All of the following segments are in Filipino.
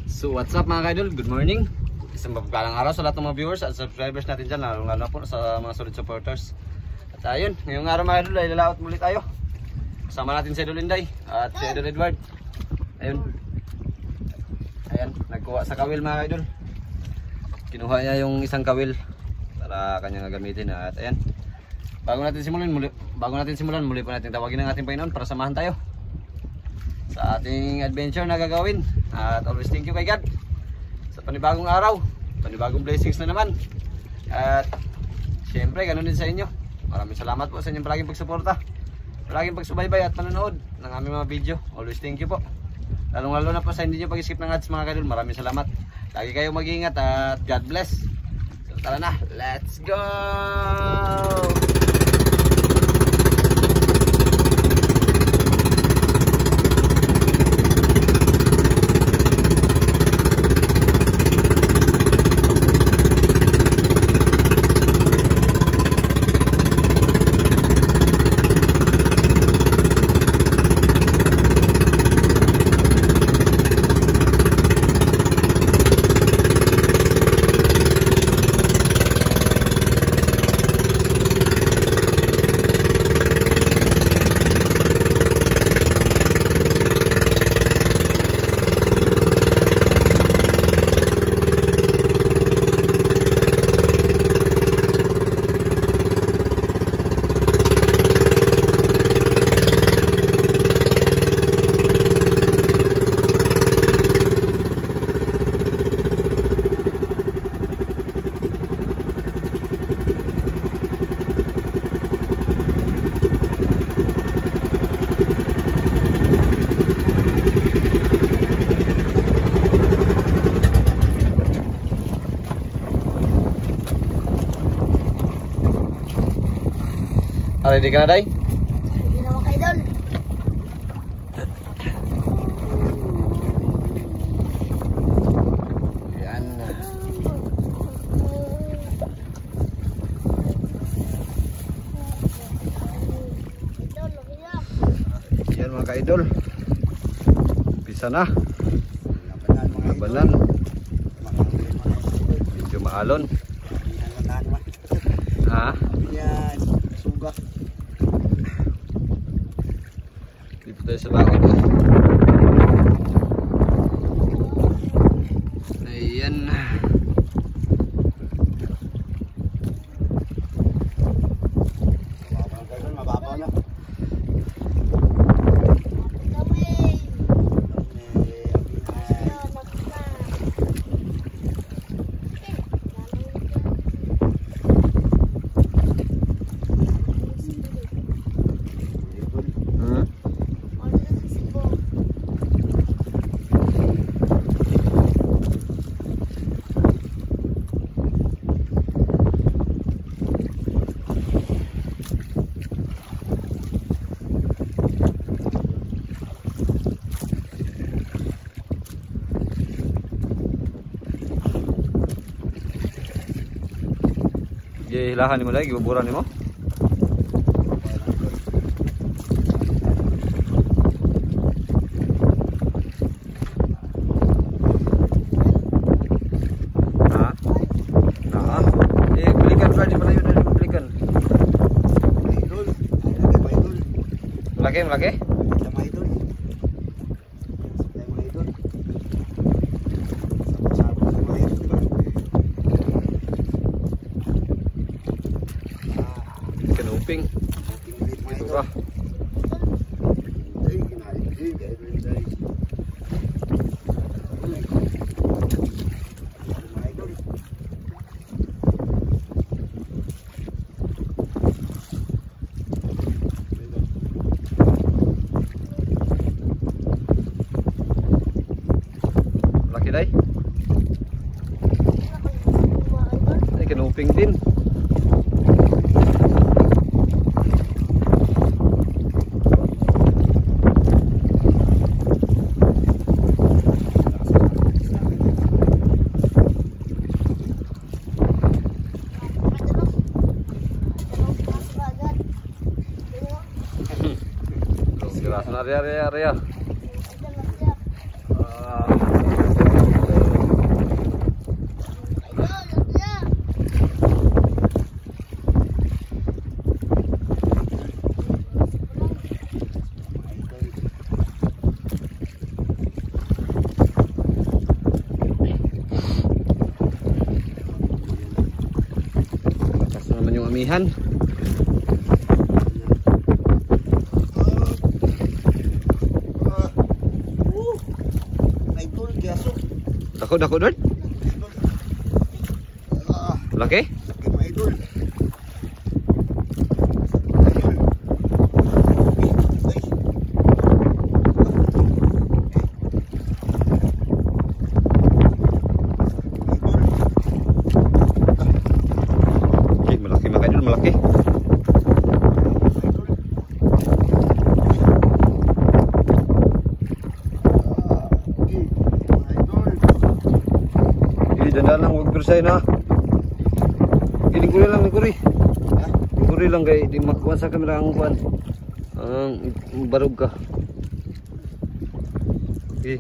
So what's up mga ka-idol, good morning. Isang mapagpalang araw sa lahat ng mga viewers at subscribers natin dyan, lalo na po sa mga solid supporters. At ayun, ngayong araw mga idol ay lalaot muli tayo. Kasama natin si Idol Inday at si Idol Edward. Ayun, nagkuha sa kawil mga idol. Kinuha niya yung isang kawil para kanyang gagamitin. At ayan, bago natin simulan, muli pa natin tawagin ang ating Panginoon para samahan tayo sa ating adventure na gagawin. At always thank you kay God sa panibagong araw, panibagong blessings na naman. At syempre ganoon din sa inyo. Maraming salamat po sa inyong palaging pagsuporta, palaging pagsubaybay at panonood ng aming mga video. Always thank you po. Lalong-lalo na po sa hindi nyo pag-skip ng ads mga kadol. Maraming salamat. Lagi kayong mag-iingat at God bless. So tara na, let's go! Ready ka na, Day? Ready na mga idol. Yan. Yan mga ka-idol. Umpisa na. Labanan. Medyo maalon. Ha? Yan. Suga. Dito tayo sa bakod. Ayan. Mababaw na. Hilahan mo lagi, buburan mo. Ha? Nah. Belikan tadi pala yun, belikan. Malaki. Kanuping. Ito ka. Laki day. Ay, kanuping din. Area. amihan. Idol, gaso. Dako Dord. Laki? Laki mga idol. Malaki mga idol, malaki. Dandan lang, huwag bersay na. Giling kuri lang, kuri. Kuri lang kay di makuha sa kamera ang kuan. Ang barog ka. Okay.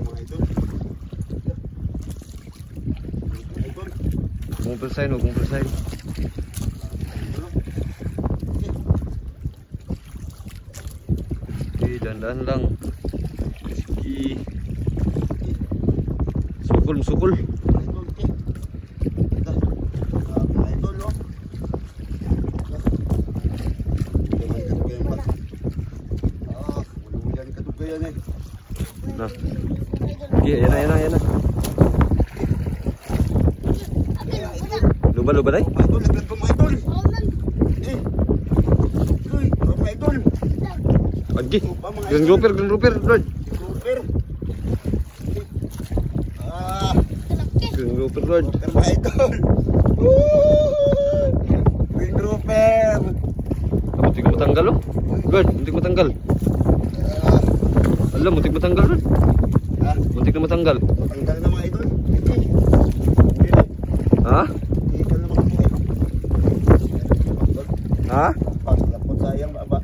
Kung bersay no, kung bersay. Okay, dandan lang. Okay. Sukul. Nah. Okay, yan na. Luba day? Idol, naglag ko mga idol. Mga idol. Agi. Grand grouper, Lord. Grouper. Grand grouper, Lord. Mga idol. Green grouper. Muntik mo tanggal, oh. Lord, muntik mo tanggal. Alam, muntik mo tanggal, Lord. Muntik na matanggal. Matanggal na mga idol. Ha? Ikan na mga idol. Ha? Lapot sayang baba.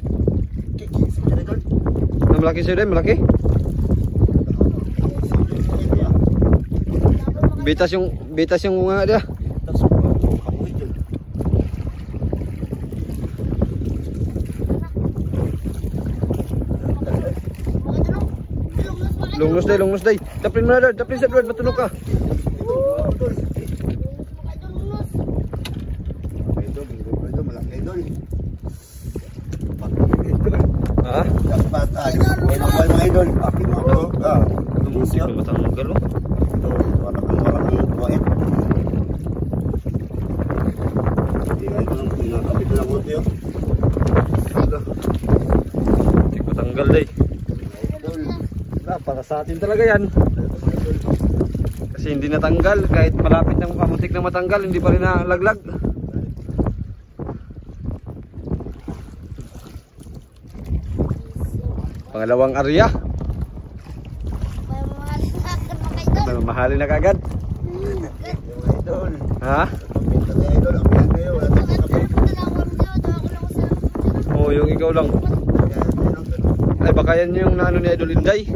Sige idol. Malaki sa'yo din, malaki. Bitas yung bunga dia. Lungnos day. Daplin mo na, Lord. Daplin sa Lord, matulog ka. Ha? Dapat mga idol. Akin mo ito. Musik na matanggal, oh. Walang kuwait. Hindi nga ito lang pinakapit na ako ito. Muntik matanggal, day. Para sa atin talaga yan. Kasi hindi natanggal. Kahit malapit ng muntik na matanggal, hindi pa rin nalaglag. Pangalawang area. Mahalin na kagad. Ha? Oo, yung ikaw lang. Ay, baka yan yung naano ni Idol Inday.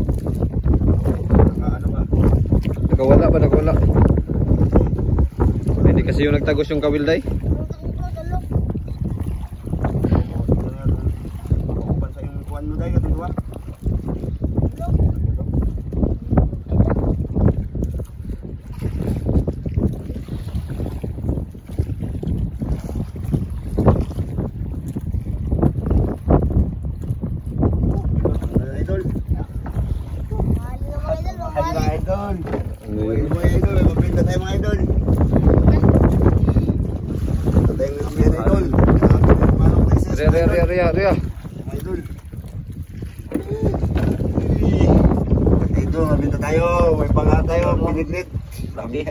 Nakawala. Hindi kasi yung nagtagos yung kawil day. Ria. Ito, mabinta tayo. May panga tayo. Pinitnit. Lagi.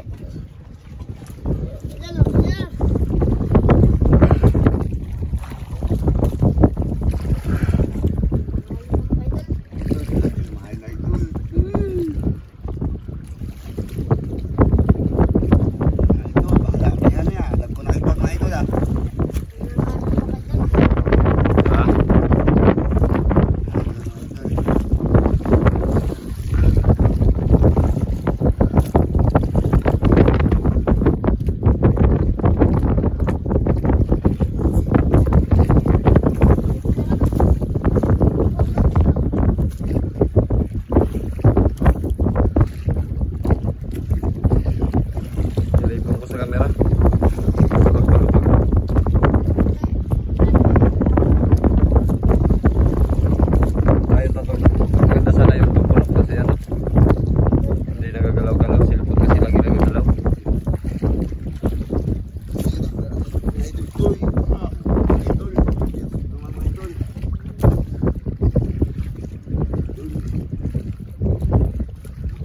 Dalaw cellphone kasi lagi-lagi dalaw.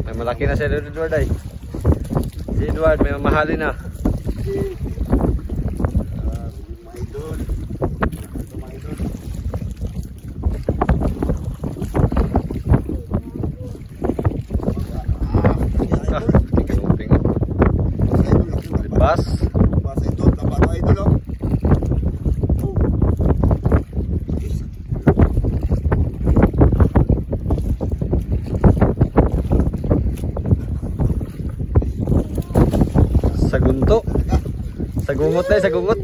May malaki na si Edward ay. Si Edward may mamahalin na. Bas. Sagunto. Sagungot na, sagungot.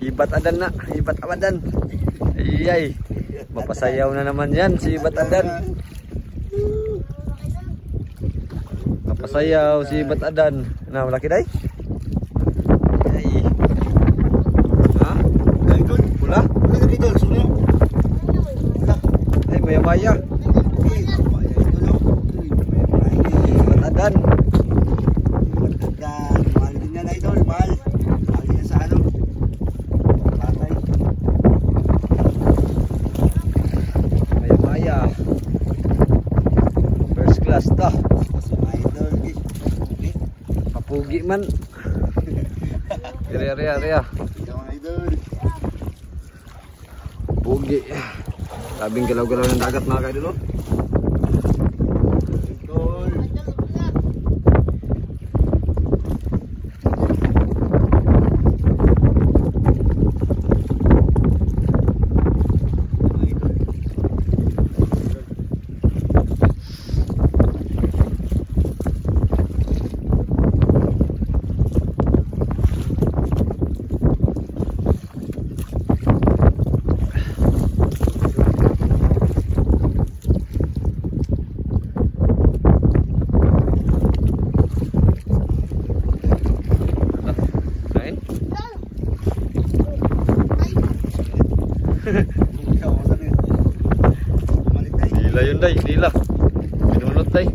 Ibat adan na, ibat adan. Iyay. Mapasayaw na naman yan si Ibat Adan. Mapasayaw si Ibat Adan. Nah, malaki day. Ay. Ha? Pula? Ay, maya-maya. Ibat Adan. Mahal din yan, idol. Mahal. Mahal din yan sa ano. Patay. Maya-maya. First class to. Idol. Papugi man. Ria. Ikaw ang idol. Pugi. Labing galaw-galaw ng dagat mga kaidol. Idol. Dila yun day, dila. Pinunot day.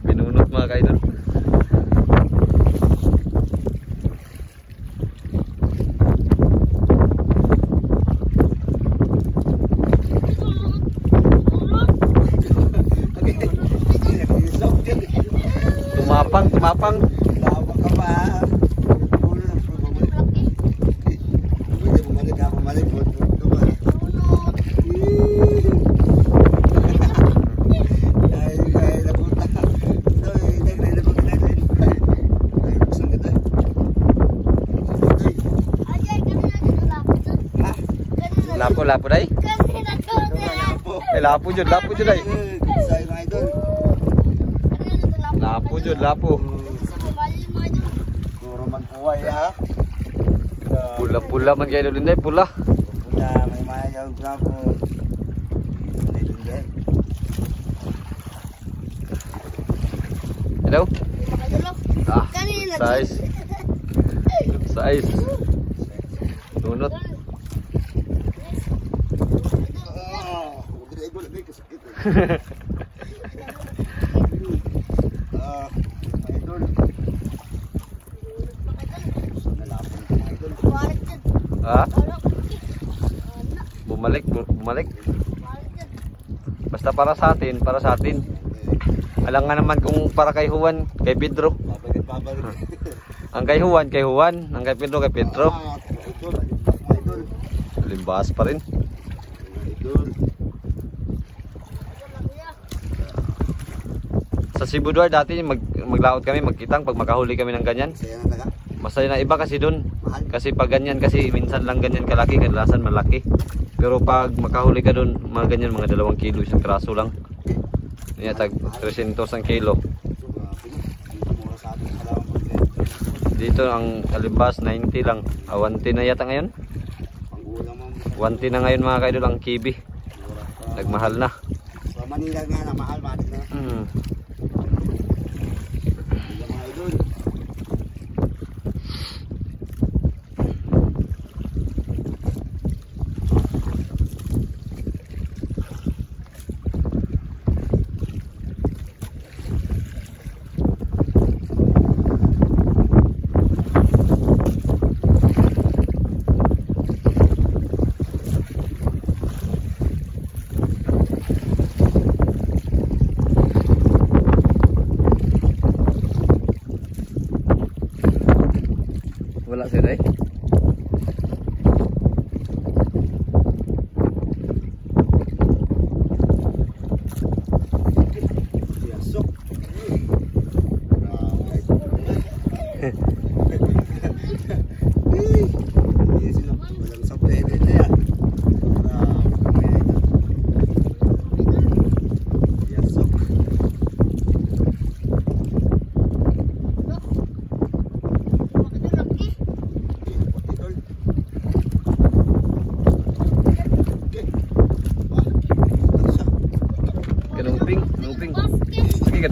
Pinunot mga kaidol. Tumapang. Tawa ka pa. Lapo day. Lapo jud day. Lapo. Puro man kuway ha. Pula man kayo din day, pula. Pula, may mayaw na po. Hello? Ah, size. Tunot. Ha? Bumalik. Basta para sa atin. Alam nga naman kung para kay Juan, kay Pedro. Ang kay Juan, ang kay Pedro, Limbas pa rin. Sa Cebu Duar dati maglaot kami, magkitang pag makahuli kami ng ganyan. Masaya na iba kasi doon. Kasi pag ganyan kasi minsan lang ganyan kalaki, kadalasan malaki. Pero pag makahuli ka doon, mga ganyan mga 2 kilo isang kraso lang. Niya tag 300 ang kilo. Dito ang alimbas 90 lang. 110 na yata ngayon. 110 na ngayon mga kaidol ang kibi. Nagmahal na. Sa Manila nga na mahal na.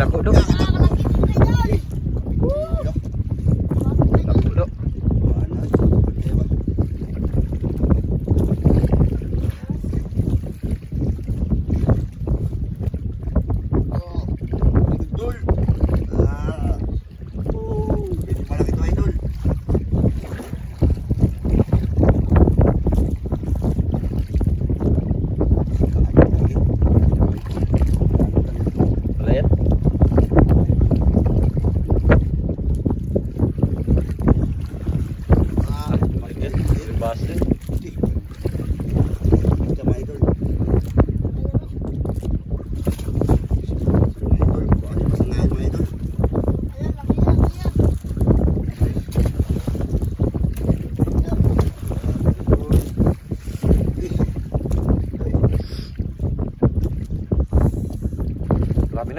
dako do. Dako do. Lihat. Basin.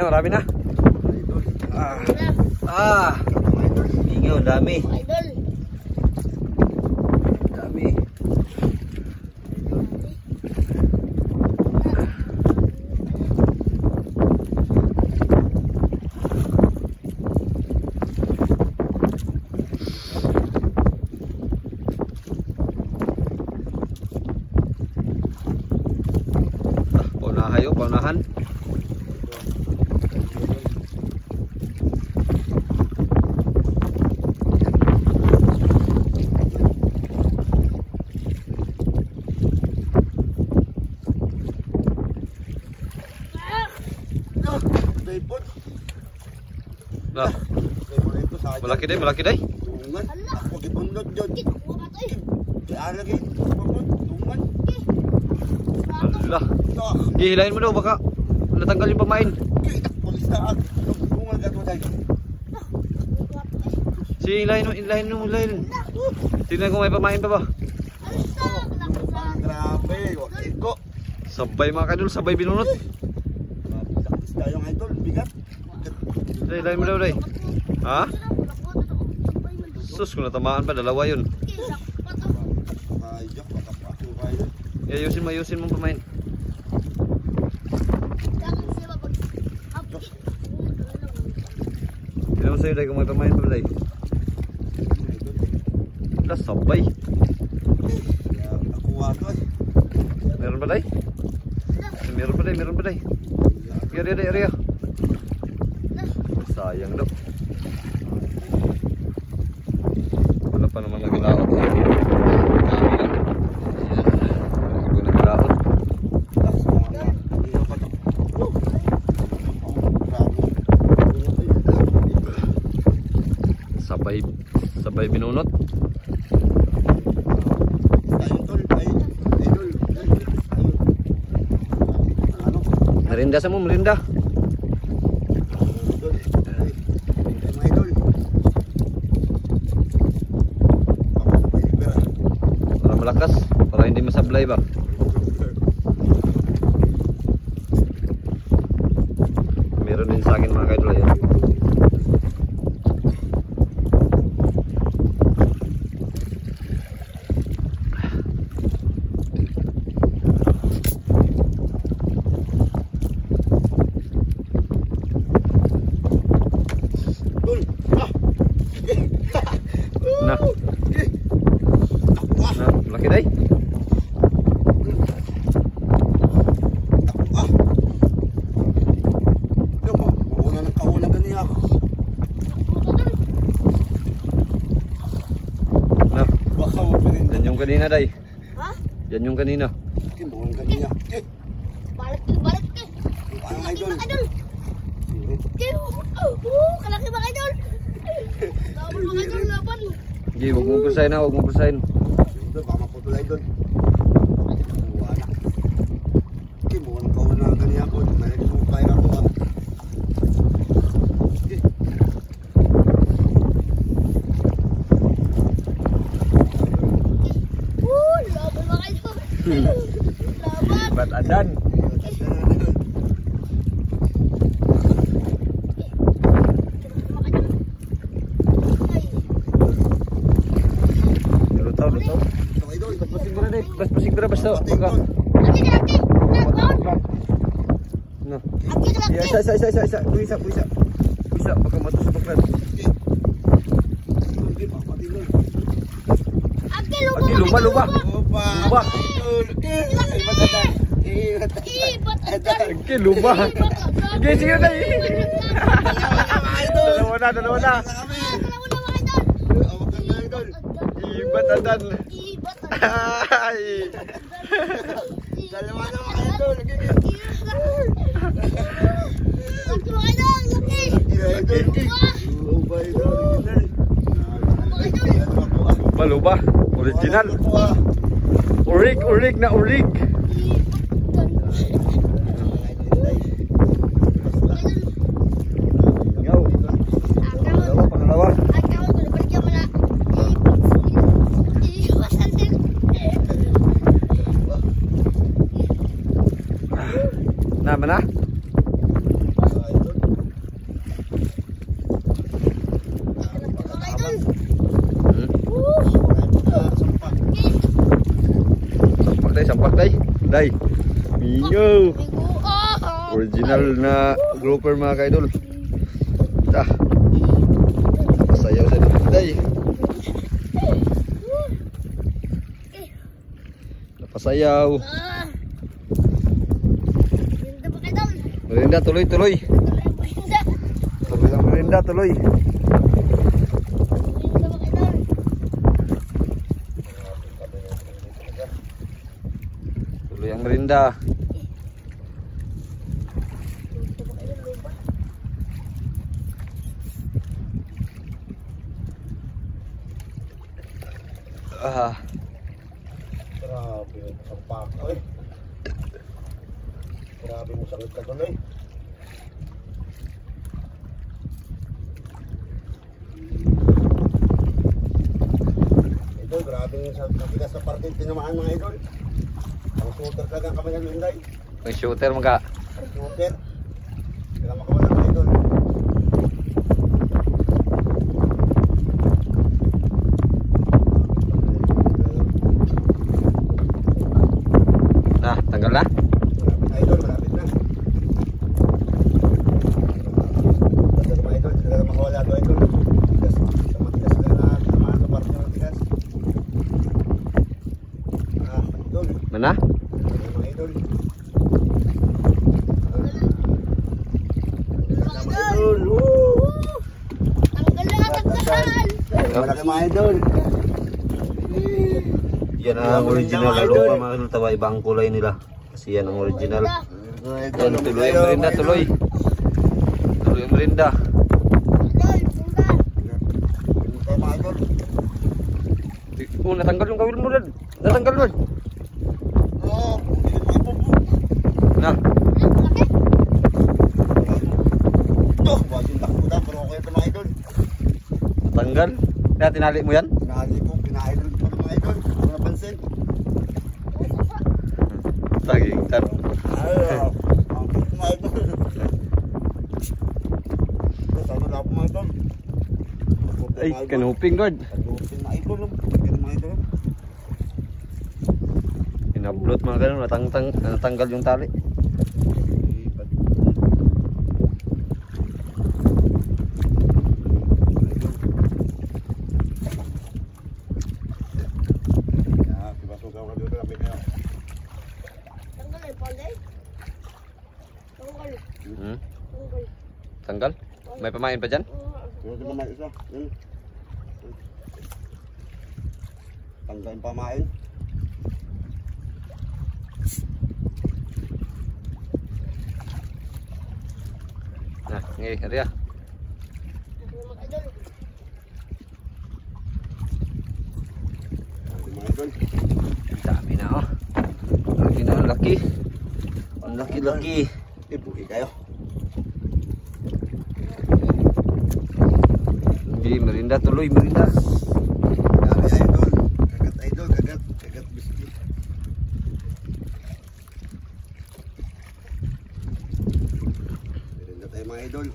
Marami na. Ingaw, dami. Dami. Paunahan yun, paunahan. Nah, malaki day, malaki day. Ako gibundot jud. Kaya lagi tungan. Allah. Gihilahin mo daw baka natanggal yung pamain. Pulis na at tungan ka to day. Si ilahin mo. Tingnan ko may pamain pa ba. Grabe, wag ko. Sabay mga kadol, sabay binunot. Isda yung idol, bigat. Day, ilahin mo daw day. Ha? Sus, kung natamaan pa, dalawa yun. Ayok, makapasok kayo. Ayusin mo pamain. Tingnan mo sa'yo day kung may pamain pa day. Wala, sabay. Nakuha to eh. Meron ba day? Meron pa day. Area. Sayang daw. Wala pa naman nagilaot. Sabay binunot. Merinda sa mo, merinda. Para malakas, para hindi masablay ba. Meron din sa akin mga kaidol yan. Nah, laki day. Nah, yan yung kanina day. Ha? Yan yung kanina. Balik ke. Idol. Kalaki ba idol? Laban mga idol, laban. Sige, huwag mong pulsahin na, huwag mong pulsahin. Baka maputulay doon. Wala. Okay, mukhang kawan na ganyan ako. Mayroon mong kaya ako ba? Laban mga idol. Laban. Ba't adan? Basta pagka Laki. No. Aki ka laki. Isa. Puisa. Puisa, baka matos sa baklan. Hindi pa pati doon. Aki Aki, luba. Lupa. Lupa. Aki, luba. Sige, sige na Dalawa na. Ibat atan. Ay. Dalawa na mga idol. Luba. Original. Urig na urig. Yaw. Pangalawa. Naman na? Sampak day. Mingo. Original na grouper mga kaidol. Dah. Pasayaw sa day. Napasayaw. Merinda tuloy. Merinda tuloy. Tuloy ang merinda. Grabe, sampak. Ay. Grabe mo sakit ka doon eh. Idol, grabe sa bigas sa parte tinamaan mga idol. Ang shooter ka ng kamay ng Hyundai. May shooter mga. Shooter. Kaya makawala mga idol. Nah, tanggal na. Idol, malapit na. Basta mga idol, sila na makawala doon idol. Bigas, sa matigas sila na tinamaan sa parte ng bigas. Idol. Mana? Mga idol. Mga idol. Malaki mga idol. Yan ang original na lupa mga kaidol. Tawa ibang kulay nila. Kasi yan ang original. Yan, tuloy ang merinda, tuloy. Tuloy ang merinda. Mga idol. Oh, natanggal yung kawil mo dad. Natanggal dad. Oh, Nah, ito, bagong takbutan, pero okay pa mga idol. natanggal. Kaya tinali mo yan? Pinali ko, pina-idol ko pa mga idol. Ano napansin? Laging tar. Ang cute mga idol. Sana na po mga idol. Ay, kanuping dad. Kanuping mga idol. Kanuping mga idol. Pinablot mga kaidol. Natanggal yung tali. Tanggal? May pamain pa dyan? Tanggalin pamain. Nah, ngayon, Arya. Dami na oh. Laki na, laki. Ang laki. Buhi kayo. Hindi, merinda tuloy, merinda. Dami idol. Kagat biscuit. Merinda tayo mga idol.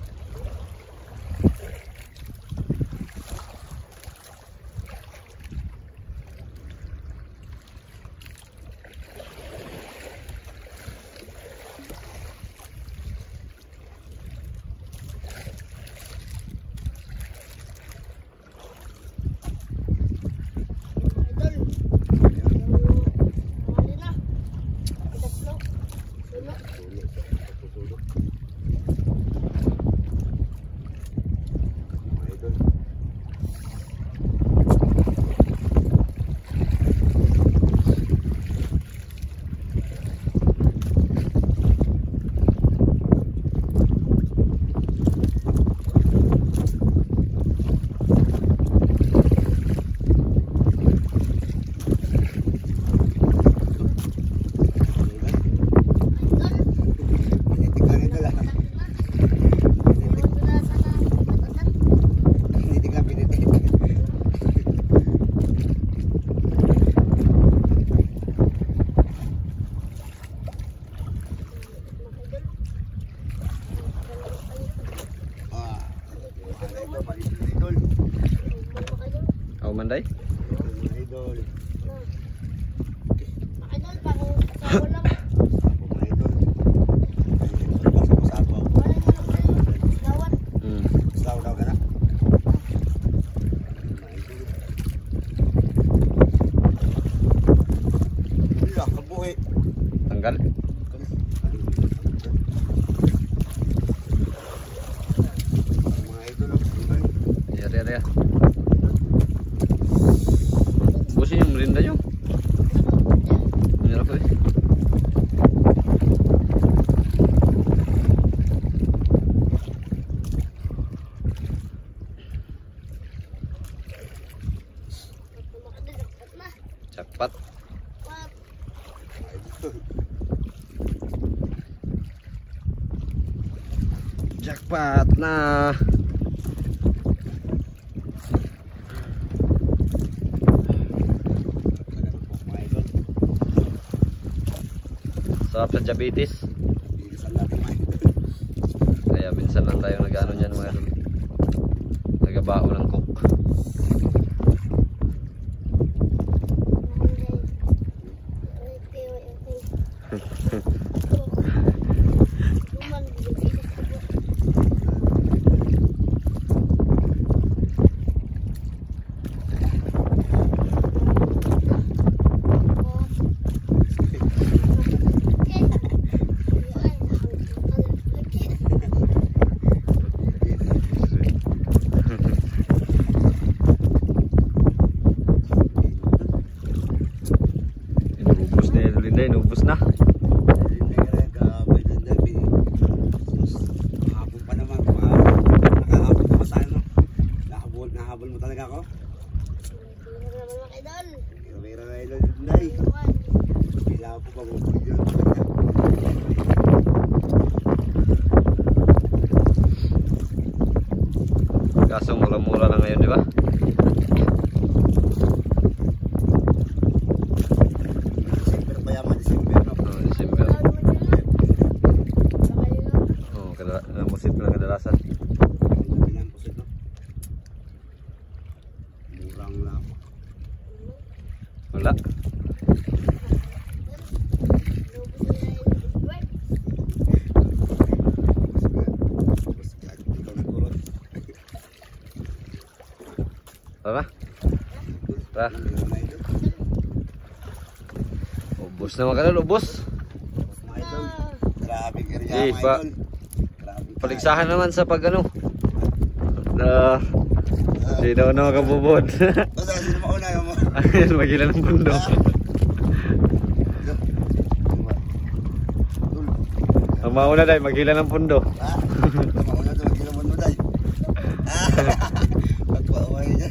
Day? Mga idol. Mga idol, bago asawa lang. Mga idol. Sapo-sapo. Wala na lang kayo. Lawat. Saw daw ka na. Wala, kabuhi. Tanggal. Mga idol, idol. Iya. Busin yung merinda nyo. Menyerap eh. Cepat. Jackpot na. Sarap sa diabetes. Bilisan natin mga idol. Kaya minsan lang tayo nag-ano niyan mga idol. Nagabao ng cook. Inubos na. Nahabol mo talaga ako. Mga idol. Meron na idol Day. Bila ako pag video. Kaso mura-mura lang ngayon, di ba? December pa yaman, December no. Oh, December. Oh, musit na kadalasan. Murang lang. Wala. Apa? Pa. Ubos na mga kalol, ubos. Grabe area Eh, mga pa. idol. Grabe. Paligsahan naman sa pag ano. Sino na makabubod. O sa sino mauna yung mo? Ayun, magilan ng pundo. Ang mauna dahil magilan ng pundo. Ha? Mauna to, magkila mo day. Pagpaway niya.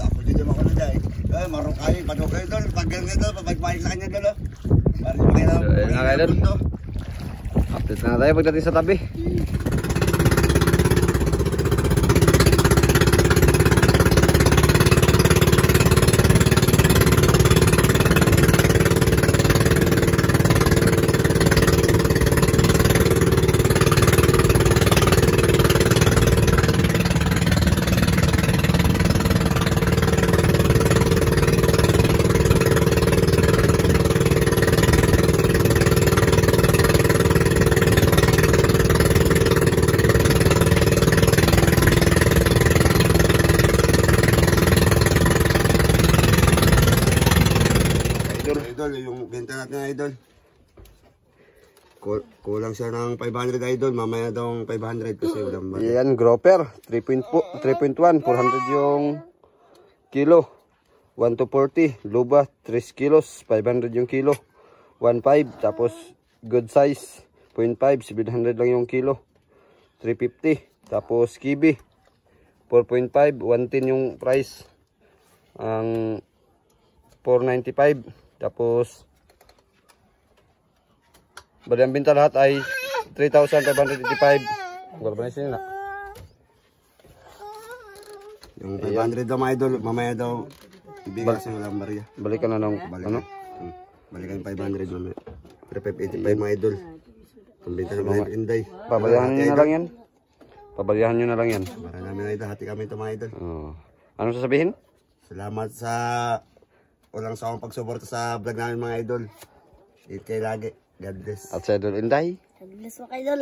Ako dito mauna day. Marong kayo, padok kayo doon. Pag ganyan doon, pabalik sa kanya doon. Para di makailang pundo. Update na tayo pagdating sa tabi. Idol, yung benta natin na idol. Kulang siya ng 500 idol, mamaya daw 500 kasi ulam ba. Yan, grouper. 3.1, 400 yung kilo. 1 to 40. Luba, 3 kilos. 500 yung kilo. 1.5. Tapos, good size. 0.5. 700 lang yung kilo. 350. Tapos, kibi. 4.5. 110 yung price. Ang 495. Tapos, bali ang binta lahat ay 3,585. Wala ba na siya na? Yung 500 daw mga idol, mamaya daw ibigay sa ulam Maria. Balikan na ng ano? Balikan 500 mamaya. Pero 585 mga idol. Pambenta ng mga inday. Pabayaan nyo na lang yan. Pabalyahan nyo na lang yan. Para namin idol, hati kami ito mga idol. Oh. Ano sasabihin? Salamat sa walang sawang pagsuporta sa vlog namin mga idol. Ingat kayo lagi. God bless. At sa Idol Inday. God bless mga idol.